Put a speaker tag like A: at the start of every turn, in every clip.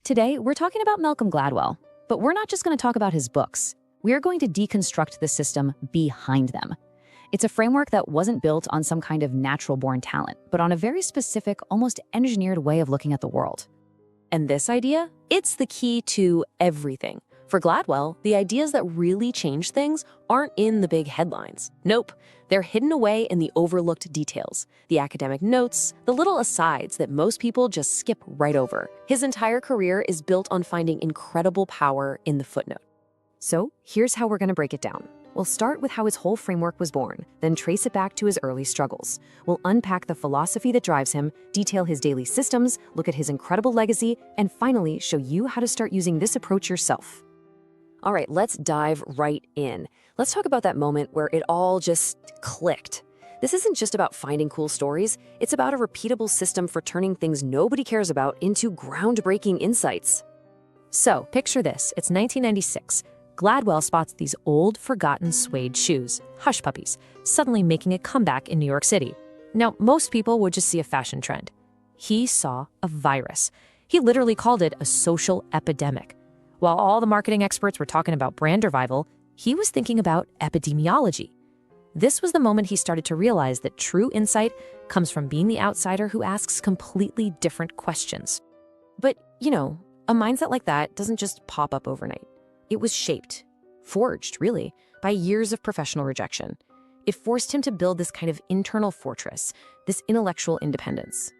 A: Today, we're talking about Malcolm Gladwell, but we're not just going to talk about his books. We're going to deconstruct the system behind them. It's a framework that wasn't built on some kind of natural-born talent, but on a very specific, almost engineered way of looking at the world.
B: And this idea, it's the key to everything. For Gladwell, the ideas that really change things aren't in the big headlines. Nope, they're hidden away in the overlooked details, the academic notes, the little asides that most people just skip right over. His entire career is built on finding incredible power in the footnote.
A: So here's how we're going to break it down. We'll start with how his whole framework was born, then trace it back to his early struggles. We'll unpack the philosophy that drives him, detail his daily systems, look at his incredible legacy, and finally show you how to start using this approach yourself.
B: All right, let's dive right in. Let's talk about that moment where it all just clicked. This isn't just about finding cool stories. It's about a repeatable system for turning things nobody cares about into groundbreaking insights.
A: So, picture this. It's 1996. Gladwell spots these old, forgotten suede shoes, Hush Puppies, suddenly making a comeback in New York City. Now, most people would just see a fashion trend. He saw a virus. He literally called it a social epidemic. While all the marketing experts were talking about brand revival, he was thinking about epidemiology. This was the moment he started to realize that true insight comes from being the outsider who asks completely different questions.
B: But, a mindset like that doesn't just pop up overnight. It was shaped, forged, really, by years of professional rejection. It forced him to build this kind of internal fortress, this intellectual independence.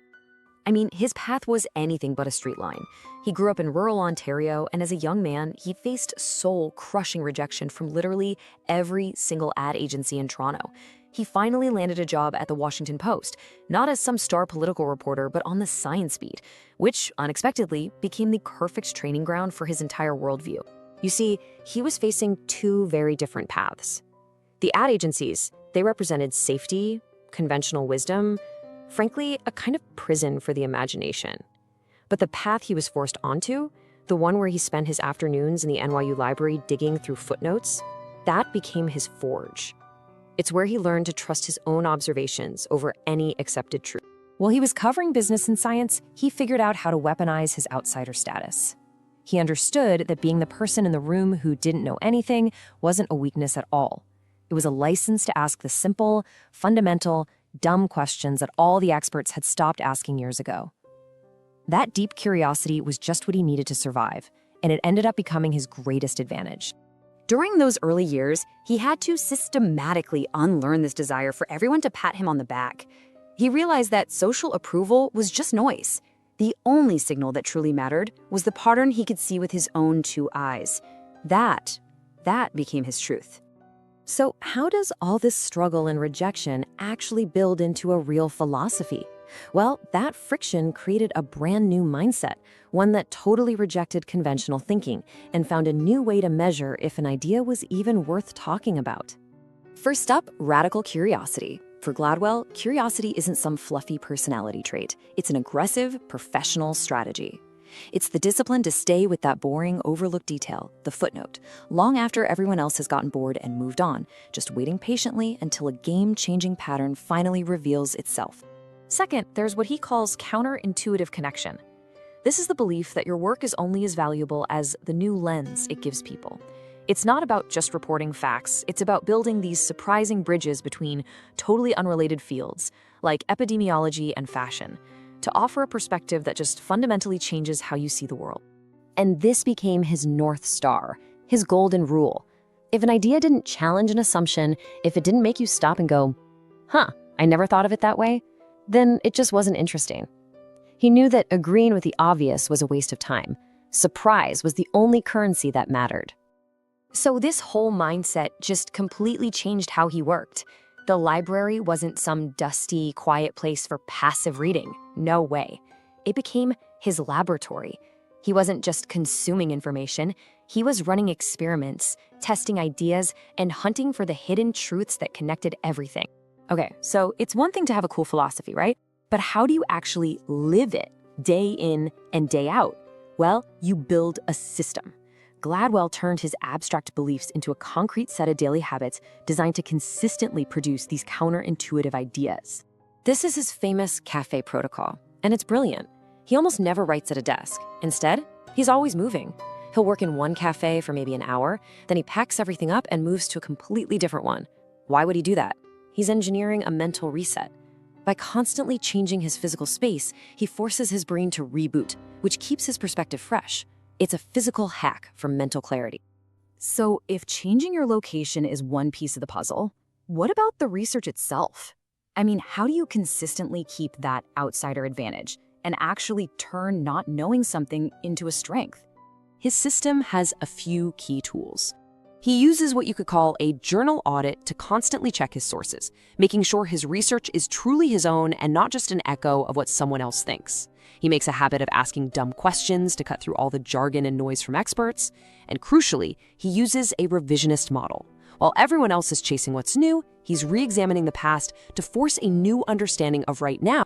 B: I mean, his path was anything but a straight line. He grew up in rural Ontario, and as a young man, he faced soul-crushing rejection from literally every single ad agency in Toronto. He finally landed a job at the Washington Post, not as some star political reporter, but on the science beat, which, unexpectedly, became the perfect training ground for his entire worldview. You see, he was facing two very different paths. The ad agencies, they represented safety, conventional wisdom, frankly, a kind of prison for the imagination. But the path he was forced onto, the one where he spent his afternoons in the NYU library digging through footnotes, that became his forge. It's where he learned to trust his own observations over any accepted truth.
A: While he was covering business and science, he figured out how to weaponize his outsider status. He understood that being the person in the room who didn't know anything wasn't a weakness at all. It was a license to ask the simple, fundamental, dumb questions that all the experts had stopped asking years ago. That deep curiosity was just what he needed to survive, and it ended up becoming his greatest advantage.
C: During those early years, he had to systematically unlearn this desire for everyone to pat him on the back. He realized that social approval was just noise. The only signal that truly mattered was the pattern he could see with his own two eyes. That became his truth.
A: So how does all this struggle and rejection actually build into a real philosophy? Well, that friction created a brand new mindset, one that totally rejected conventional thinking and found a new way to measure if an idea was even worth talking about.
C: First up, radical curiosity. For Gladwell, curiosity isn't some fluffy personality trait. It's an aggressive, professional strategy. It's the discipline to stay with that boring, overlooked detail, the footnote, long after everyone else has gotten bored and moved on, just waiting patiently until a game-changing pattern finally reveals itself.
A: Second, there's what he calls counterintuitive connection. This is the belief that your work is only as valuable as the new lens it gives people. It's not about just reporting facts, it's about building these surprising bridges between totally unrelated fields, like epidemiology and fashion, to offer a perspective that just fundamentally changes how you see the world.
C: And this became his North Star, his golden rule. If an idea didn't challenge an assumption, if it didn't make you stop and go, I never thought of it that way, then it just wasn't interesting. He knew that agreeing with the obvious was a waste of time. Surprise was the only currency that mattered.
B: So this whole mindset just completely changed how he worked. The library wasn't some dusty, quiet place for passive reading. No way. It became his laboratory. He wasn't just consuming information. He was running experiments, testing ideas, and hunting for the hidden truths that connected everything. Okay, so it's one thing to have a cool philosophy, right? But how do you actually live it day in and day out? Well, you build a system. Gladwell turned his abstract beliefs into a concrete set of daily habits designed to consistently produce these counterintuitive ideas. This is his famous Café Protocol, and it's brilliant. He almost never writes at a desk. Instead, He's always moving. He'll work in one cafe for maybe an hour, then he packs everything up and moves to a completely different one. Why would he do that? He's engineering a mental reset. By constantly changing his physical space, he forces his brain to reboot, which keeps his perspective fresh. It's a physical hack for mental clarity.
C: So if changing your location is one piece of the puzzle, what about the research itself? I mean, how do you consistently keep that outsider advantage and actually turn not knowing something into a strength?
B: His system has a few key tools. He uses what you could call a journal audit to constantly check his sources, making sure his research is truly his own and not just an echo of what someone else thinks. He makes a habit of asking dumb questions to cut through all the jargon and noise from experts. And crucially, he uses a revisionist model. While everyone else is chasing what's new, he's re-examining the past to force a new understanding of right now.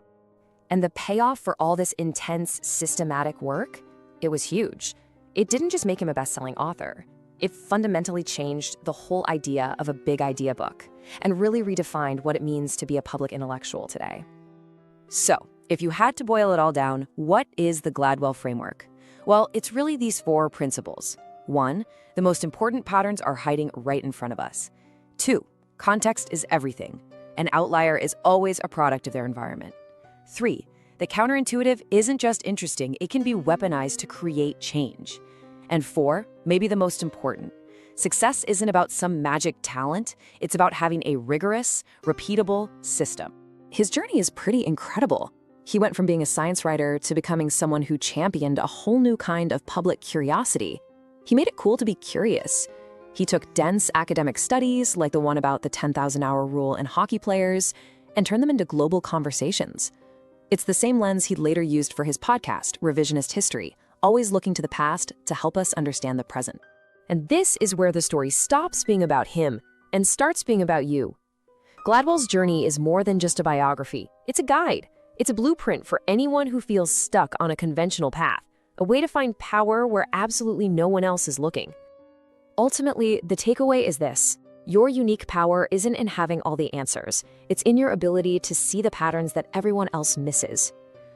A: And the payoff for all this intense, systematic work? It was huge. It didn't just make him a best-selling author. It fundamentally changed the whole idea of a big idea book and really redefined what it means to be a public intellectual today. So, if you had to boil it all down, what is the Gladwell Framework? Well, it's really these 4 principles. 1, the most important patterns are hiding right in front of us. 2, context is everything. An outlier is always a product of their environment. 3, the counterintuitive isn't just interesting, it can be weaponized to create change. And 4, maybe the most important, success isn't about some magic talent, it's about having a rigorous, repeatable system. His journey is pretty incredible. He went from being a science writer to becoming someone who championed a whole new kind of public curiosity. He made it cool to be curious. He took dense academic studies, like the one about the 10,000-hour rule in hockey players, and turned them into global conversations. It's the same lens he'd later used for his podcast, Revisionist History, always looking to the past to help us understand the present.
B: And this is where the story stops being about him and starts being about you. Gladwell's journey is more than just a biography. It's a guide. It's a blueprint for anyone who feels stuck on a conventional path, a way to find power where absolutely no one else is looking. Ultimately, the takeaway is this. Your unique power isn't in having all the answers. It's in your ability to see the patterns that everyone else misses.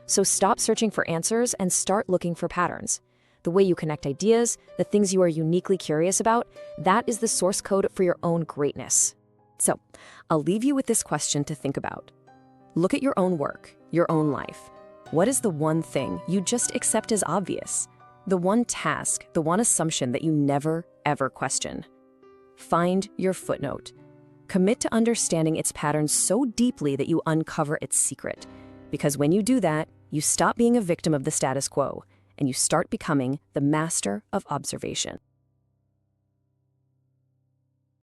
B: So stop searching for answers and start looking for patterns. The way you connect ideas, the things you are uniquely curious about, that is the source code for your own greatness. So, I'll leave you with this question to think about. Look at your own work, your own life. What is the one thing you just accept as obvious? The one task, the one assumption that you never, ever question? Find your footnote. Commit to understanding its patterns so deeply that you uncover its secret. Because when you do that, you stop being a victim of the status quo, and you start becoming the master of observation.